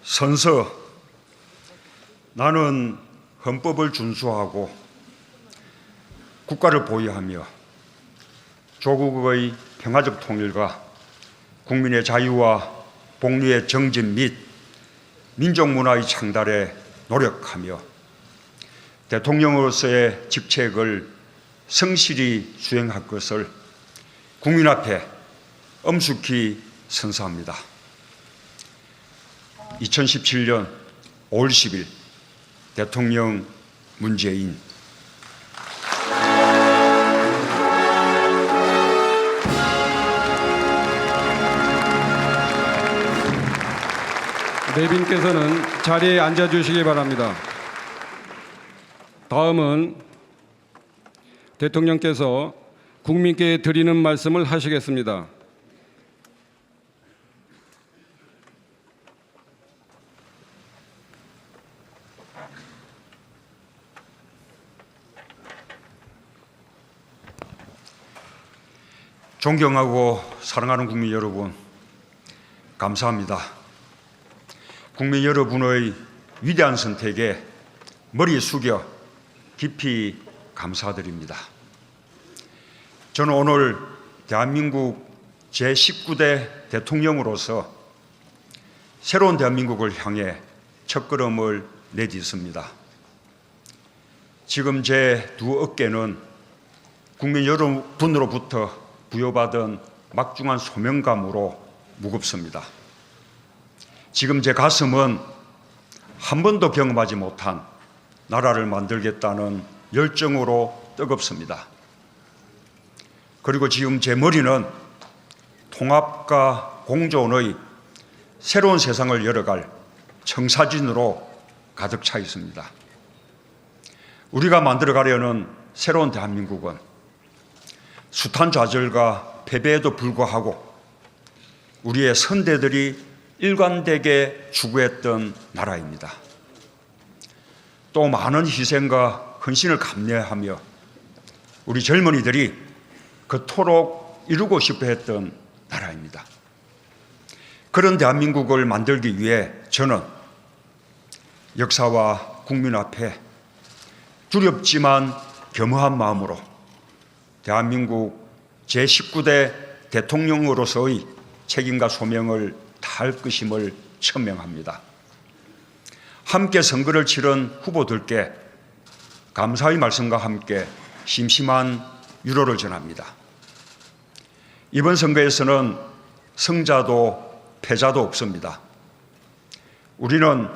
선서. 나는 헌법을 준수하고 국가를 보유하며 조국의 평화적 통일과 국민의 자유와 복리의 정진 및 민족문화의 창달에 노력하며 대통령으로서의 직책을 성실히 수행할 것을 국민 앞에 엄숙히 선서합니다. 2017년 5월 10일 대통령 문재인. 내빈께서는 자리에 앉아주시기 바랍니다. 다음은 대통령께서 국민께 드리는 말씀을 하시겠습니다. 존경하고 사랑하는 국민 여러분, 감사합니다. 국민 여러분의 위대한 선택에 머리 숙여 깊이 감사드립니다. 저는 오늘 대한민국 제19대 대통령으로서 새로운 대한민국을 향해 첫걸음을 내딛습니다. 지금 제 두 어깨는 국민 여러분으로부터 부여받은 막중한 소명감으로 무겁습니다. 지금 제 가슴은 한 번도 경험하지 못한 나라를 만들겠다는 열정으로 뜨겁습니다. 그리고 지금 제 머리는 통합과 공존의 새로운 세상을 열어갈 청사진으로 가득 차 있습니다. 우리가 만들어가려는 새로운 대한민국은 숱한 좌절과 패배에도 불구하고 우리의 선대들이 일관되게 추구했던 나라입니다. 또 많은 희생과 헌신을 감내하며 우리 젊은이들이 그토록 이루고 싶어 했던 나라입니다. 그런 대한민국을 만들기 위해 저는 역사와 국민 앞에 두렵지만 겸허한 마음으로 대한민국 제19대 대통령으로서의 책임과 소명을 다할 것임을 천명합니다. 함께 선거를 치른 후보들께 감사의 말씀과 함께 심심한 유로를 전합니다. 이번 선거에서는 승자도 패자도 없습니다. 우리는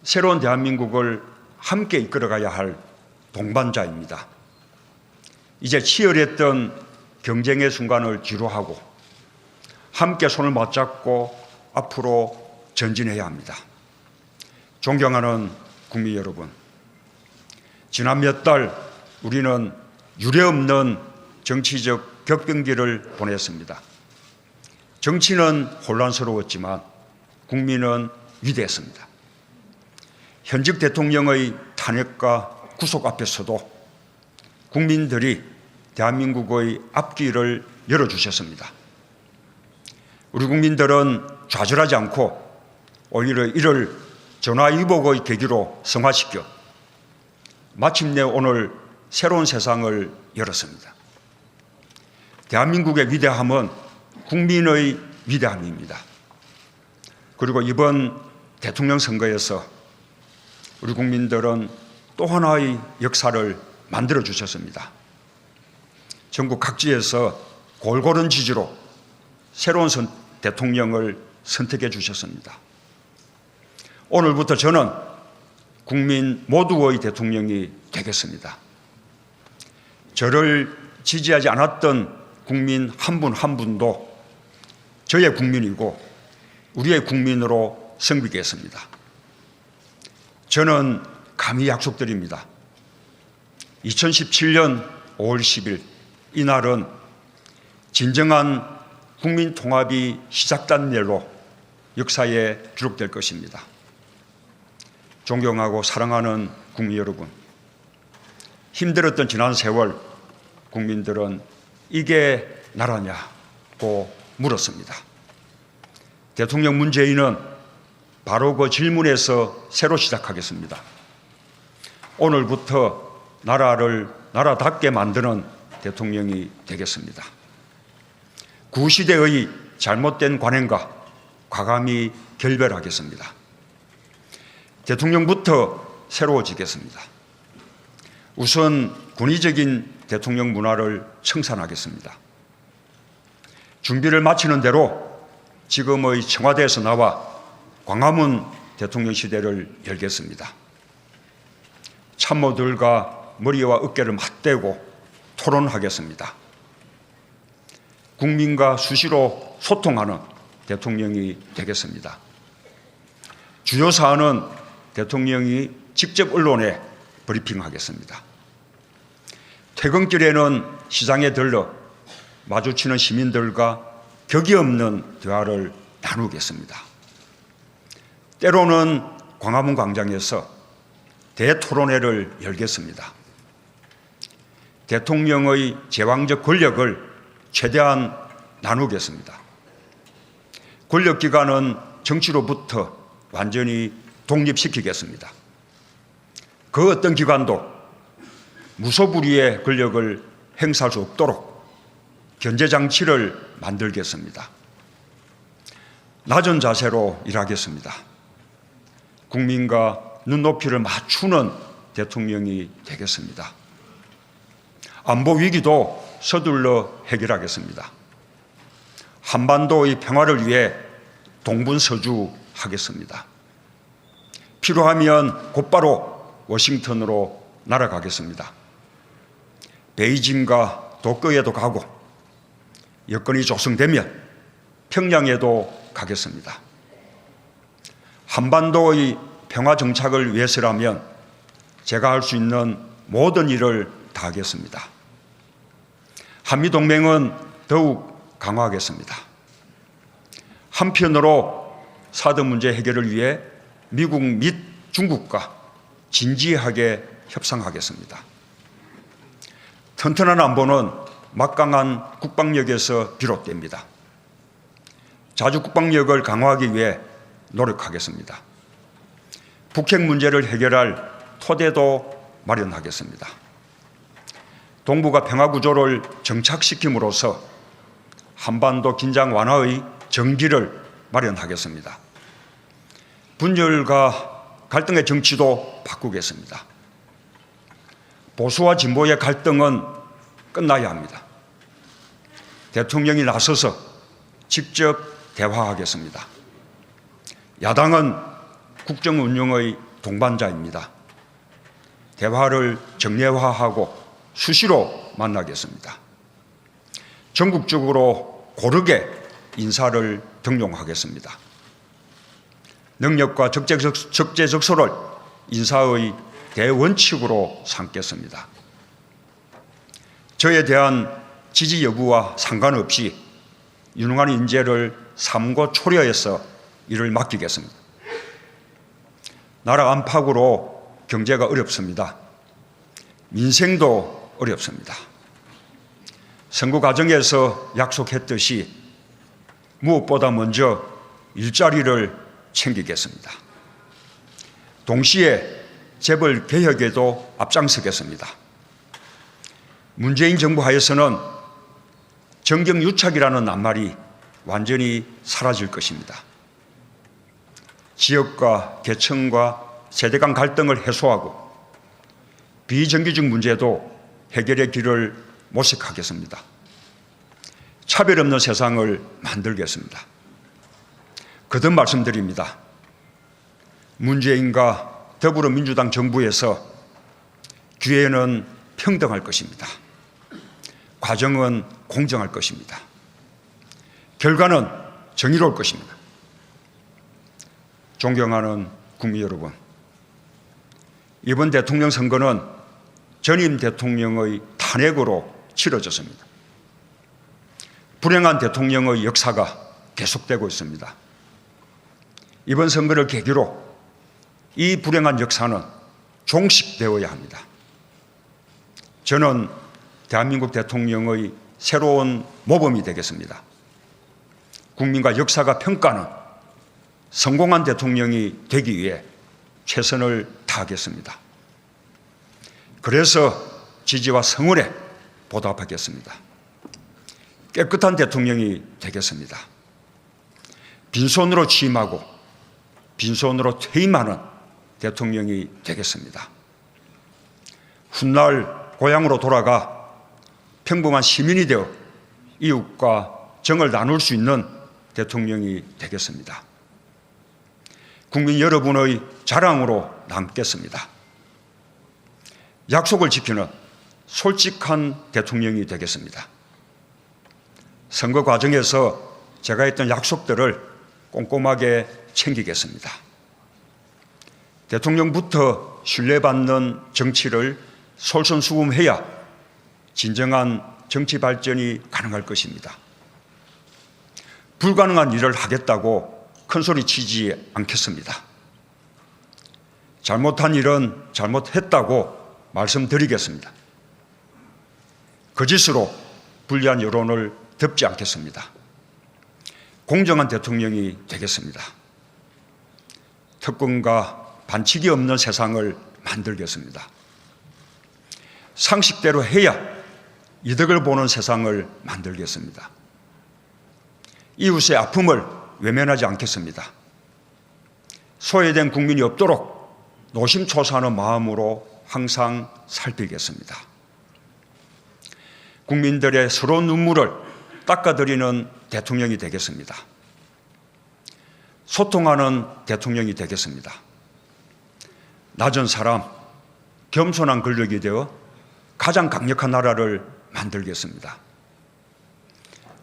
새로운 대한민국을 함께 이끌어가야 할 동반자입니다. 이제 치열했던 경쟁의 순간을 뒤로하고 함께 손을 맞잡고 앞으로 전진해야 합니다. 존경하는 국민 여러분, 지난 몇 달 우리는 유례없는 정치적 격변기를 보냈습니다. 정치는 혼란스러웠지만 국민은 위대했습니다. 현직 대통령의 탄핵과 구속 앞에서도 국민들이 대한민국의 앞길을 열어주셨습니다. 우리 국민들은 좌절하지 않고 오히려 이를 전화위복의 계기로 성화시켜 마침내 오늘 새로운 세상을 열었습니다. 대한민국의 위대함은 국민의 위대함입니다. 그리고 이번 대통령 선거에서 우리 국민들은 또 하나의 역사를 만들어 주셨습니다. 전국 각지에서 골고른 지지로 새로운 대통령을 선택해 주셨습니다. 오늘부터 저는 국민 모두의 대통령이 되겠습니다. 저를 지지하지 않았던 국민 한 분 한 분도 저의 국민이고 우리의 국민으로 섬기겠습니다. 저는 감히 약속드립니다. 2017년 5월 10일 이날은 진정한 국민 통합이 시작된 날로 역사에 기록될 것입니다. 존경하고 사랑하는 국민 여러분, 힘들었던 지난 세월 국민들은 이게 나라냐고 물었습니다. 대통령 문재인은 바로 그 질문에서 새로 시작하겠습니다. 오늘부터 나라를 나라답게 만드는 대통령이 되겠습니다. 구시대의 잘못된 관행과 과감히 결별하겠습니다. 대통령부터 새로워지겠습니다. 우선 군의적인 대통령 문화를 청산하겠습니다. 준비를 마치는 대로 지금의 청와대에서 나와 광화문 대통령 시대를 열겠습니다. 참모들과 머리와 어깨를 맞대고 토론하겠습니다. 국민과 수시로 소통하는 대통령이 되겠습니다. 주요 사안은 대통령이 직접 언론에 브리핑하겠습니다. 퇴근길에는 시장에 들러 마주치는 시민들과 격이 없는 대화를 나누겠습니다. 때로는 광화문 광장에서 대토론회를 열겠습니다. 대통령의 제왕적 권력을 최대한 나누겠습니다. 권력기관은 정치로부터 완전히 독립시키겠습니다. 그 어떤 기관도 무소불위의 권력을 행사할 수 없도록 견제장치를 만들겠습니다. 낮은 자세로 일하겠습니다. 국민과 눈높이를 맞추는 대통령이 되겠습니다. 안보 위기도 서둘러 해결하겠습니다. 한반도의 평화를 위해 동분서주하겠습니다. 필요하면 곧바로 워싱턴으로 날아가겠습니다. 베이징과 도쿄에도 가고 여건이 조성되면 평양에도 가겠습니다. 한반도의 평화 정착을 위해서라면 제가 할 수 있는 모든 일을 다하겠습니다. 한미동맹은 더욱 강화하겠습니다. 한편으로 사드 문제 해결을 위해 미국 및 중국과 진지하게 협상하겠습니다. 튼튼한 안보는 막강한 국방력에서 비롯됩니다. 자주 국방력을 강화하기 위해 노력하겠습니다. 북핵 문제를 해결할 토대도 마련하겠습니다. 동북아 평화 구조를 정착시킴으로써 한반도 긴장 완화의 전기를 마련하겠습니다. 분열과 갈등의 정치도 바꾸겠습니다. 보수와 진보의 갈등은 끝나야 합니다. 대통령이 나서서 직접 대화하겠습니다. 야당은 국정 운영의 동반자입니다. 대화를 정례화하고 수시로 만나겠습니다. 전국적으로 고르게 인사를 등용하겠습니다. 능력과 적재적소를 인사의 대원칙으로 삼겠습니다. 저에 대한 지지 여부와 상관없이 유능한 인재를 삼고 초려해서 일을 맡기겠습니다. 나라 안팎으로 경제가 어렵습니다. 민생도 어렵습니다. 선거 과정에서 약속했듯이 무엇보다 먼저 일자리를 챙기겠습니다. 동시에 재벌 개혁에도 앞장서겠습니다. 문재인 정부 하에서는 정경유착이라는 낱말이 완전히 사라질 것입니다. 지역과 계층과 세대 간 갈등을 해소하고 비정규직 문제도 해결의 길을 모색하겠습니다. 차별 없는 세상을 만들겠습니다. 거듭 말씀드립니다. 문재인과 더불어민주당 정부에서 기회는 평등할 것입니다. 과정은 공정할 것입니다. 결과는 정의로울 것입니다. 존경하는 국민 여러분, 이번 대통령 선거는 전임 대통령의 탄핵으로 치러졌습니다. 불행한 대통령의 역사가 계속되고 있습니다. 이번 선거를 계기로 이 불행한 역사는 종식되어야 합니다. 저는 대한민국 대통령의 새로운 모범이 되겠습니다. 국민과 역사가 평가하는 성공한 대통령이 되기 위해 최선을 다하겠습니다. 그래서 지지와 성원에 보답하겠습니다. 깨끗한 대통령이 되겠습니다. 빈손으로 취임하고 빈손으로 퇴임하는 대통령이 되겠습니다. 훗날 고향으로 돌아가 평범한 시민이 되어 이웃과 정을 나눌 수 있는 대통령이 되겠습니다. 국민 여러분의 자랑으로 남겠습니다. 약속을 지키는 솔직한 대통령이 되겠습니다. 선거 과정에서 제가 했던 약속들을 꼼꼼하게 챙기겠습니다. 대통령부터 신뢰받는 정치를 솔선수범해야 진정한 정치 발전이 가능할 것입니다. 불가능한 일을 하겠다고 큰소리치지 않겠습니다. 잘못한 일은 잘못했다고 말씀드리겠습니다. 거짓으로 불리한 여론을 덮지 않겠습니다. 공정한 대통령이 되겠습니다. 특권과 반칙이 없는 세상을 만들겠습니다. 상식대로 해야 이득을 보는 세상을 만들겠습니다. 이웃의 아픔을 외면하지 않겠습니다. 소외된 국민이 없도록 노심초사하는 마음으로 항상 살피겠습니다. 국민들의 서러운 눈물을 닦아드리는 대통령이 되겠습니다. 소통하는 대통령이 되겠습니다. 낮은 사람, 겸손한 권력이 되어 가장 강력한 나라를 만들겠습니다.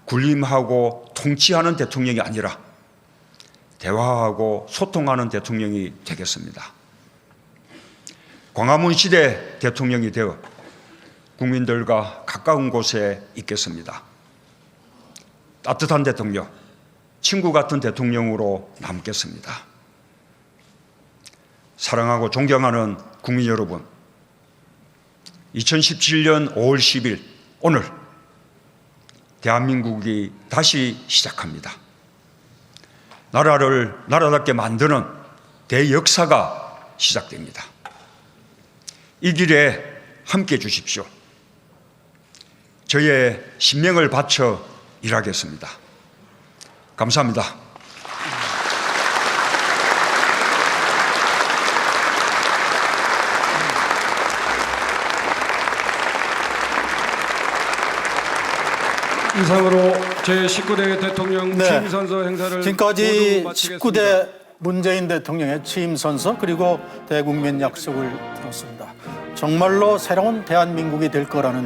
군림하고 통치하는 대통령이 아니라 대화하고 소통하는 대통령이 되겠습니다. 광화문 시대 대통령이 되어 국민들과 가까운 곳에 있겠습니다. 따뜻한 대통령, 친구 같은 대통령으로 남겠습니다. 사랑하고 존경하는 국민 여러분, 2017년 5월 10일 오늘 대한민국이 다시 시작합니다. 나라를 나라답게 만드는 대역사가 시작됩니다. 이 길에 함께해 주십시오. 저의 신명을 바쳐 일하겠습니다. 감사합니다. 이상으로 제19대 대통령 네. 취임 선서 행사를 지금까지 모두 마치겠습니다. 19대 문재인 대통령의 취임 선서 그리고 대국민 약속을 들었습니다. 정말로 새로운 대한민국이 될 거라는